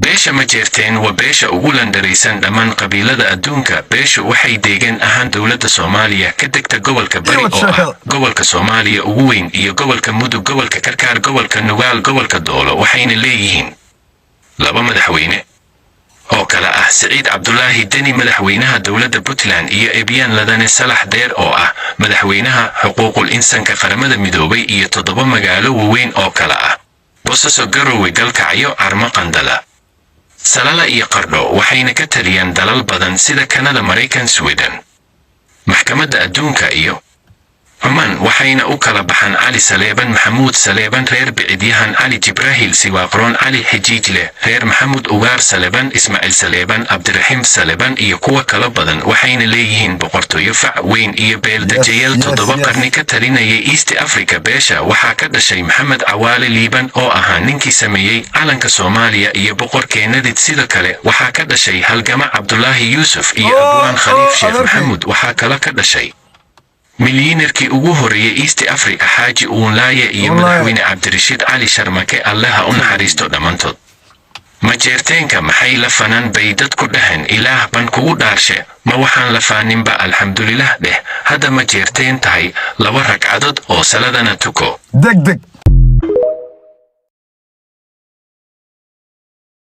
beesha majeerteen waa beesha ugu landaraysan dhammaan qabiilada adduunka. beeshu waxay deegaan ahaan dowladda Soomaaliya ka degta gobolka Bari oo ah gobolka Soomaaliya ugu weyn iyo gobolka Mudug, gobolka Karkaar, gobolka Nugaal, gobolka Doolo. waxayna leeyihiin laba madaxweyne oo kala ah Saciid Cabdullaahi Deni madaxweynaha dowladda Puntland iyo Ebyaan Ladane Salax Deer oo ah madaxweynaha xuquuqul insaanka qaramada midoobay iyo 7 magaalo waaweyn oo kala ah Boosaaso, Garowe, Galkacyo, Carmo, Qandala, Salala iyo Qardho. waxayna ka taliyaan dalal badan sida Kanada, Mareykan, Sweden, maxkamadda adduunka iyo Oman. waxayna u kala baxaan Cali Saleeban Maxamuud Saleeban, reer Bicidyahan Cali Jibraahil Siwaaqroon, Cali Xijiijle, reer Maxamuud Ugaar Saleeban, Ismaaciil Saleeban, Cabdiraxiim Saleeban iyo kuwa kala badan. waxayna leeyihiin boqortooyo fac weyn iyo beeldajayaal 7 qarni ka talinayay East Africa. beesha waxaa ka dhashay Maxamed Cawaale Liiban oo ahaa ninkii sameeyey calanka Soomaaliya iyo boqor Keenadid. sidoo kale waxaa ka dhashay halgama Cabdulaahi Yuusuf iyo Abwaan Khaliif Sheekh Maxamuud. waxaa kala ka dhashay milyaneerkii ugu horeeyay East Africa Xaaji Uunlaaye iyo madaxweyne Cabdirashiid Cali Sharmake. allaha u naxariisto dhammaantood. majeerteenka maxay la fanaan bay dadku dhahan. ilaah ban kugu dhaarshe ma waxaan la faaninba. alxamdulilah dheh. hadda majeerteen tahay 2 ragcadood oo saladana tuko. degdeg